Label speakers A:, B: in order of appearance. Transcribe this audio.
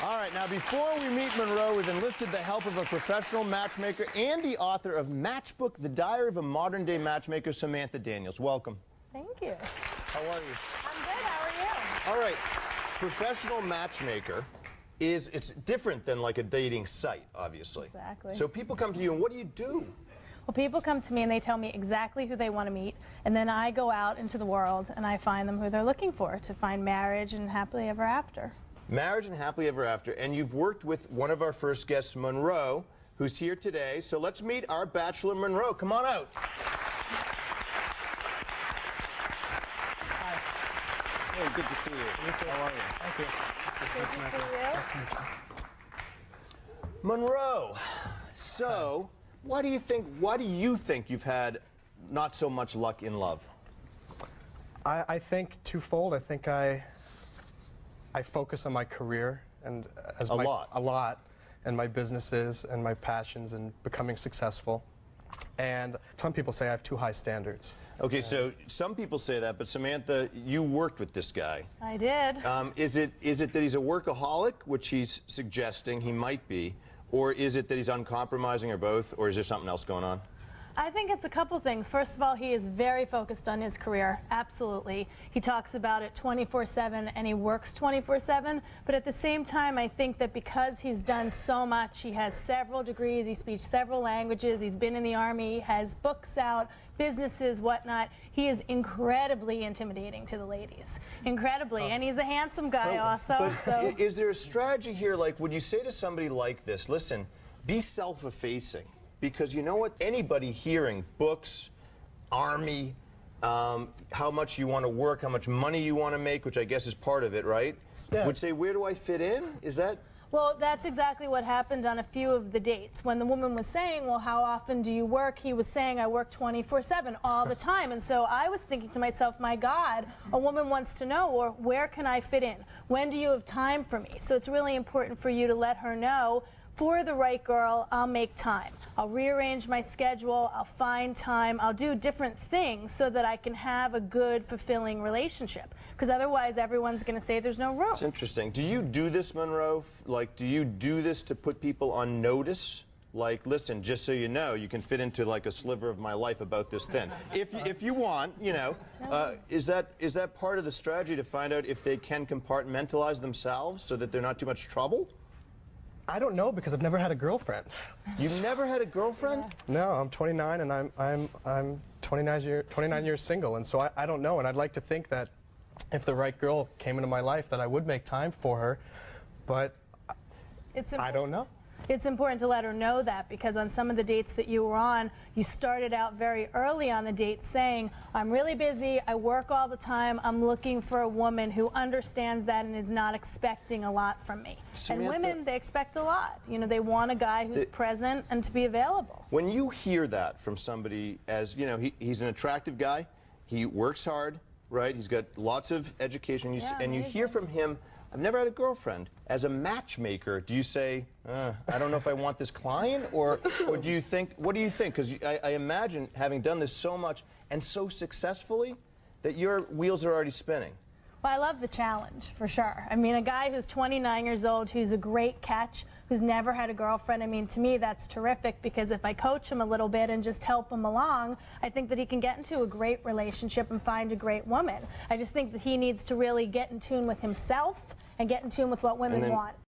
A: All right, now before we meet Monroe, we've enlisted the help of a professional matchmaker and the author of Matchbook, The Diary of a Modern-Day Matchmaker, Samantha Daniels. Welcome.
B: Thank you.
A: How are you?
B: I'm good. How are you?
A: All right, professional matchmaker it's different than like a dating site, obviously.
B: Exactly.
A: So people come to you, and what do you do?
B: Well, people come to me and they tell me exactly who they want to meet, and then I go out into the world and I find them who they're looking for to find marriage and happily ever after.
A: Marriage and happily ever after. And you've worked with one of our first guests, Monroe, who's here today. So let's meet our bachelor, Monroe. Come on out.
C: Hi. Hey, good to see you.
A: You too. How are you?
C: Thank you.
B: Good to see you.
A: Monroe, so why do you think you've had not so much luck in love?
C: I think twofold. I think I focus on my career and a lot, and my businesses and my passions and becoming successful. And some people say I have too high standards.
A: Okay, so some people say that, but Samantha, you worked with this guy.
B: I did.
A: Is it that he's a workaholic, which he's suggesting he might be, or is it that he's uncompromising, or both, or is there something else going on?
B: I think it's a couple things. First of all, he is very focused on his career, absolutely. He talks about it 24/7 and he works 24/7, but at the same time I think that because he's done so much, he has several degrees, he speaks several languages, he's been in the Army, he has books out, businesses, whatnot, he is incredibly intimidating to the ladies. Incredibly, and he's a handsome guy also. So.
A: Is there a strategy here, like would you say to somebody like this, listen, be self-effacing? Because you know what? Anybody hearing books, Army, how much you want to work, how much money you want to make, which I guess is part of it, right?
C: Yeah.
A: Would say, where do I fit in? Is that?
B: Well, that's exactly what happened on a few of the dates. When the woman was saying, well, how often do you work? He was saying, I work 24/7 all the time. And so I was thinking to myself, my God, a woman wants to know, or where can I fit in? When do you have time for me? So it's really important for you to let her know, for the right girl, I'll make time. I'll rearrange my schedule, I'll find time, I'll do different things so that I can have a good, fulfilling relationship. Because otherwise everyone's going to say there's no room.
A: It's interesting. Do you do this, Monroe? Like, do you do this to put people on notice? Like, listen, just so you know, you can fit into like a sliver of my life about this thin. If you want, you know, is that part of the strategy to find out if they can compartmentalize themselves so that they're not too much trouble?
C: I don't know because I've never had a girlfriend.
A: You've never had a girlfriend?
C: No, I'm 29 and I'm 29 years single, and so I don't know. And I'd like to think that if the right girl came into my life, that I would make time for her, but I don't know.
B: It's important to let her know that, because on some of the dates that you were on, you started out very early on the date saying, I'm really busy, I work all the time, I'm looking for a woman who understands that and is not expecting a lot from me.
A: Samantha,
B: and women, they expect a lot. You know, they want a guy who's present and to be available.
A: When you hear that from somebody, as, you know, he's an attractive guy, he works hard, right, he's got lots of education, and you hear from him, I've never had a girlfriend. As a matchmaker, do you say, I don't know if I want this client, or do you think, what do you think? Because I imagine, having done this so much and so successfully, that your wheels are already spinning.
B: Well, I love the challenge, for sure. I mean, a guy who's 29 years old, who's a great catch, who's never had a girlfriend, I mean, to me, that's terrific, because if I coach him a little bit and just help him along, I think that he can get into a great relationship and find a great woman. I just think that he needs to really get in tune with himself and get in tune with what women want.